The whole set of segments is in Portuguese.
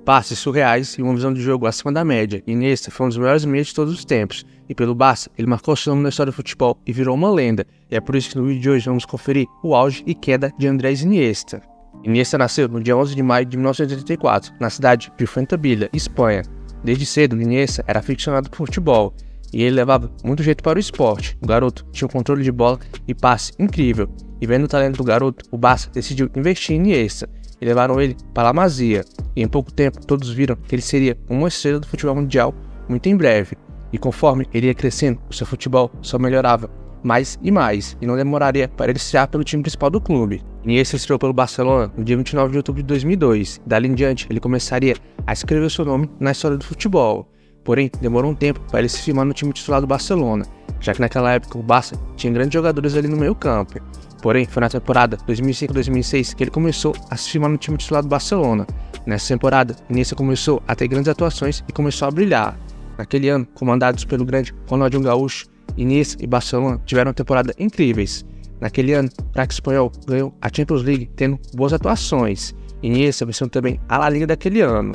passes surreais e uma visão de jogo acima da média. Iniesta foi um dos melhores meias de todos os tempos, e pelo Barça ele marcou seu nome na história do futebol e virou uma lenda, e é por isso que no vídeo de hoje vamos conferir o auge e queda de Andrés Iniesta. Iniesta nasceu no dia 11 de maio de 1984, na cidade de Fuenterrabía, Espanha. Desde cedo, Iniesta era aficionado por futebol, e ele levava muito jeito para o esporte. O garoto tinha um controle de bola e passe incrível, e vendo o talento do garoto, o Barça decidiu investir em Iniesta, e levaram ele para a Masia, e em pouco tempo todos viram que ele seria uma estrela do futebol mundial muito em breve, e conforme ele ia crescendo, o seu futebol só melhorava mais e mais, e não demoraria para ele estrear pelo time principal do clube. Iniesta estreou pelo Barcelona no dia 29 de outubro de 2002, e dali em diante ele começaria a escrever seu nome na história do futebol. Porém, demorou um tempo para ele se firmar no time titular do Barcelona, já que naquela época o Barça tinha grandes jogadores ali no meio campo. Porém, foi na temporada 2005-2006 que ele começou a se firmar no time titular do Barcelona. Nessa temporada, Iniesta começou a ter grandes atuações e começou a brilhar. Naquele ano, comandados pelo grande Ronaldinho Gaúcho, Iniesta e Barcelona tiveram temporadas incríveis. Naquele ano, o craque espanhol ganhou a Champions League tendo boas atuações. Iniesta venceu também a La Liga daquele ano.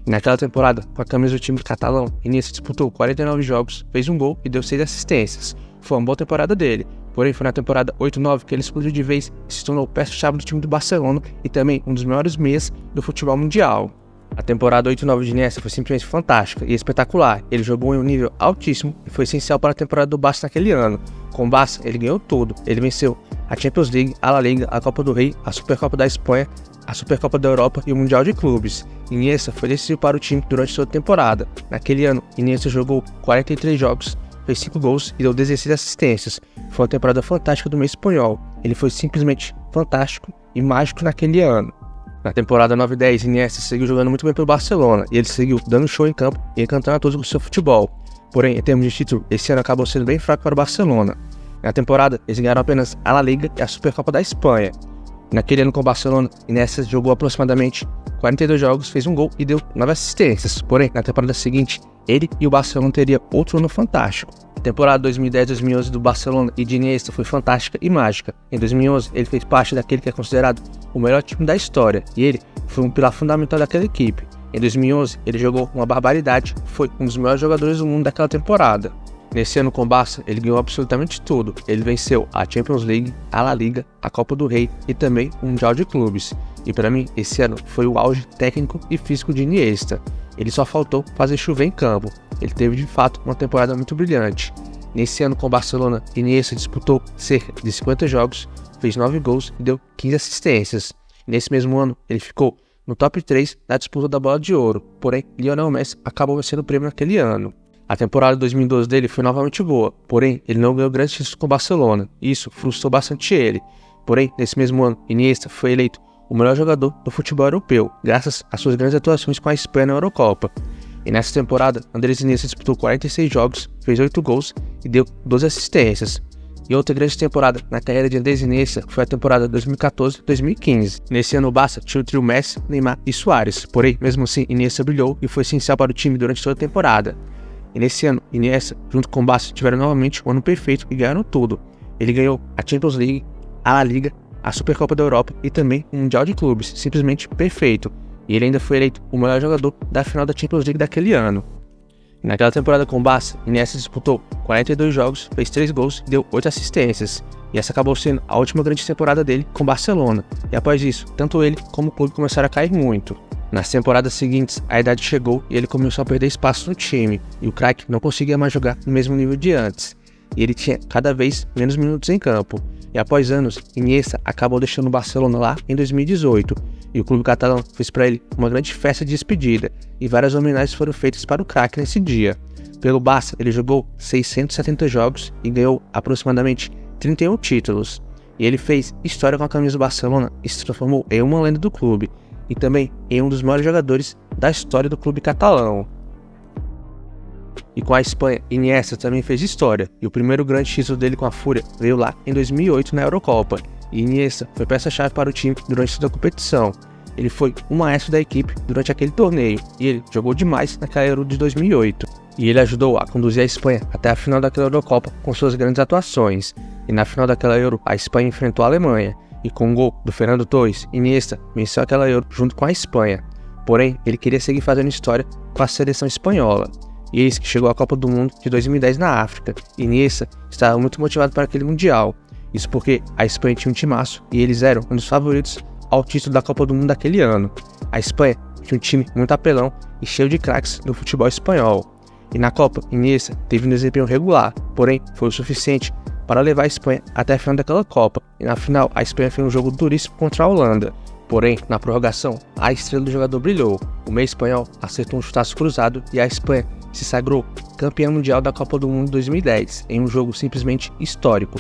E naquela temporada, com a camisa do time catalão, Iniesta disputou 49 jogos, fez um gol e deu 6 assistências. Foi uma boa temporada dele. Porém, foi na temporada 8-9 que ele explodiu de vez e se tornou peça-chave do time do Barcelona e também um dos melhores meias do futebol mundial. A temporada 8-9 de Iniesta foi simplesmente fantástica e espetacular. Ele jogou em um nível altíssimo e foi essencial para a temporada do Barça naquele ano. Com o Barça, ele ganhou tudo. Ele venceu a Champions League, a La Liga, a Copa do Rei, a Supercopa da Espanha, a Supercopa da Europa e o Mundial de Clubes. Iniesta foi decisivo para o time durante toda a temporada. Naquele ano, Iniesta jogou 43 jogos, fez 5 gols e deu 16 assistências. Foi uma temporada fantástica do meio espanhol. Ele foi simplesmente fantástico e mágico naquele ano. Na temporada 9-10, Iniesta seguiu jogando muito bem pelo Barcelona e ele seguiu dando show em campo e encantando a todos com seu futebol. Porém, em termos de título, esse ano acabou sendo bem fraco para o Barcelona. Na temporada, eles ganharam apenas a La Liga e a Supercopa da Espanha. Naquele ano com o Barcelona, Iniesta jogou aproximadamente 42 jogos, fez um gol e deu 9 assistências. Porém, na temporada seguinte, ele e o Barcelona teriam outro ano fantástico. A temporada 2010-2011 do Barcelona e de Iniesta foi fantástica e mágica. Em 2011, ele fez parte daquele que é considerado o melhor time da história, e ele foi um pilar fundamental daquela equipe. Em 2011, ele jogou uma barbaridade, foi um dos melhores jogadores do mundo daquela temporada. Nesse ano com o Barça, ele ganhou absolutamente tudo. Ele venceu a Champions League, a La Liga, a Copa do Rei e também o Mundial de Clubes. E para mim, esse ano foi o auge técnico e físico de Iniesta. Ele só faltou fazer chover em campo. Ele teve de fato uma temporada muito brilhante. Nesse ano com o Barcelona, Iniesta disputou cerca de 50 jogos, fez 9 gols e deu 15 assistências. Nesse mesmo ano, ele ficou no top 3 da disputa da Bola de Ouro. Porém, Lionel Messi acabou vencendo o prêmio naquele ano. A temporada de 2012 dele foi novamente boa, porém ele não ganhou grandes títulos com o Barcelona, e isso frustrou bastante ele. Porém, nesse mesmo ano, Iniesta foi eleito o melhor jogador do futebol europeu, graças às suas grandes atuações com a Espanha na Eurocopa. E nessa temporada, Andrés Iniesta disputou 46 jogos, fez 8 gols e deu 12 assistências. E outra grande temporada na carreira de Andrés Iniesta foi a temporada 2014-2015. Nesse ano o Barça tinha o trio Messi, Neymar e Suárez, porém, mesmo assim, Iniesta brilhou e foi essencial para o time durante toda a temporada. E nesse ano, Iniesta, junto com o Barça, tiveram novamente um ano perfeito e ganharam tudo. Ele ganhou a Champions League, a La Liga, a Supercopa da Europa e também o Mundial de Clubes, simplesmente perfeito. E ele ainda foi eleito o melhor jogador da final da Champions League daquele ano. E naquela temporada com o Barça, Iniesta disputou 42 jogos, fez 3 gols e deu 8 assistências. E essa acabou sendo a última grande temporada dele com o Barcelona. E após isso, tanto ele como o clube começaram a cair muito. Nas temporadas seguintes, a idade chegou e ele começou a perder espaço no time, e o craque não conseguia mais jogar no mesmo nível de antes, e ele tinha cada vez menos minutos em campo. E após anos, Iniesta acabou deixando o Barcelona lá em 2018, e o clube catalão fez para ele uma grande festa de despedida, e várias homenagens foram feitas para o craque nesse dia. Pelo Barça, ele jogou 670 jogos e ganhou aproximadamente 31 títulos, e ele fez história com a camisa do Barcelona e se transformou em uma lenda do clube, e também em um dos maiores jogadores da história do clube catalão. E com a Espanha, Iniesta também fez história, e o primeiro grande título dele com a Fúria veio lá em 2008 na Eurocopa, e Iniesta foi peça-chave para o time durante toda a competição. Ele foi o maestro da equipe durante aquele torneio, e ele jogou demais naquela Euro de 2008. E ele ajudou a conduzir a Espanha até a final daquela Eurocopa com suas grandes atuações. E na final daquela Euro, a Espanha enfrentou a Alemanha, e com o gol do Fernando Torres, Iniesta venceu aquela Euro junto com a Espanha. porém ele queria seguir fazendo história com a seleção espanhola. E eis que chegou a Copa do Mundo de 2010 na África, e Iniesta estava muito motivado para aquele Mundial. Isso porque a Espanha tinha um timaço e eles eram um dos favoritos ao título da Copa do Mundo daquele ano. A Espanha tinha um time muito apelão e cheio de craques do futebol espanhol. E na Copa, Iniesta teve um desempenho regular, porém foi o suficiente para levar a Espanha até a final daquela Copa. E na final, a Espanha fez um jogo duríssimo contra a Holanda. Porém, na prorrogação, a estrela do jogador brilhou. O meio espanhol acertou um chutaço cruzado e a Espanha se sagrou campeã mundial da Copa do Mundo 2010, em um jogo simplesmente histórico.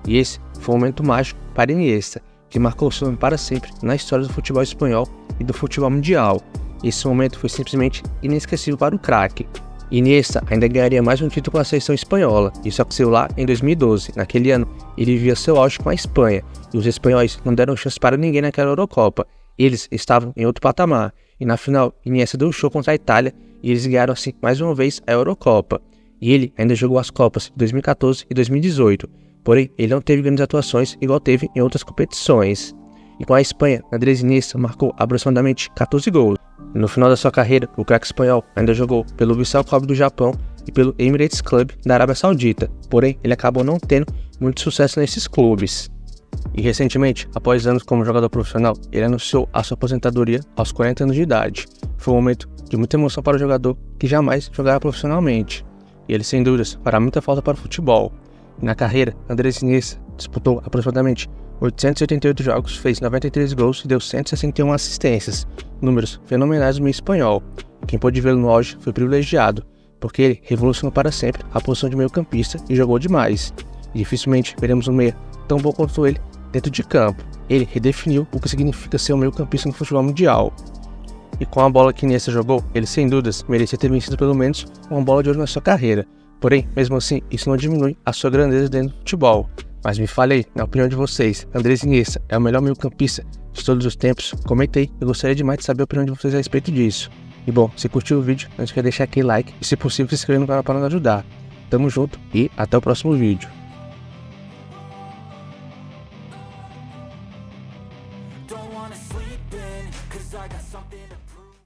E esse foi um momento mágico para Iniesta, que marcou seu nome para sempre na história do futebol espanhol e do futebol mundial. Esse momento foi simplesmente inesquecível para o craque. Iniesta ainda ganharia mais um título com a seleção espanhola. Isso aconteceu lá em 2012. Naquele ano, ele vivia seu auge com a Espanha, e os espanhóis não deram chance para ninguém naquela Eurocopa. Eles estavam em outro patamar, e na final, Iniesta deu um show contra a Itália, e eles ganharam assim mais uma vez a Eurocopa. E ele ainda jogou as Copas de 2014 e 2018, porém ele não teve grandes atuações igual teve em outras competições. E com a Espanha, Andrés Iniesta marcou aproximadamente 14 gols. No final da sua carreira, o craque espanhol ainda jogou pelo Vissel Kobe do Japão e pelo Emirates Club da Arábia Saudita, porém ele acabou não tendo muito sucesso nesses clubes. E recentemente, após anos como jogador profissional, ele anunciou a sua aposentadoria aos 40 anos de idade. Foi um momento de muita emoção para o jogador que jamais jogava profissionalmente, e ele sem dúvidas fará muita falta para o futebol. E na carreira, Andrés Iniesta disputou aproximadamente 888 jogos, fez 93 gols e deu 161 assistências, números fenomenais do meio espanhol. Quem pôde vê-lo no auge foi privilegiado, porque ele revolucionou para sempre a posição de meio-campista e jogou demais. E dificilmente veremos um meia tão bom quanto ele dentro de campo. Ele redefiniu o que significa ser um meio-campista no futebol mundial. E com a bola que Iniesta jogou, ele sem dúvidas merecia ter vencido pelo menos uma bola de ouro na sua carreira. Porém, mesmo assim, isso não diminui a sua grandeza dentro do futebol. Mas me fale aí, na opinião de vocês, Andrés Iniesta é o melhor meio-campista de todos os tempos? Comenta aí, eu gostaria demais de saber a opinião de vocês a respeito disso. E bom, se curtiu o vídeo, não esqueça de deixar aquele like e se possível se inscrever no canal para nos ajudar. Tamo junto e até o próximo vídeo.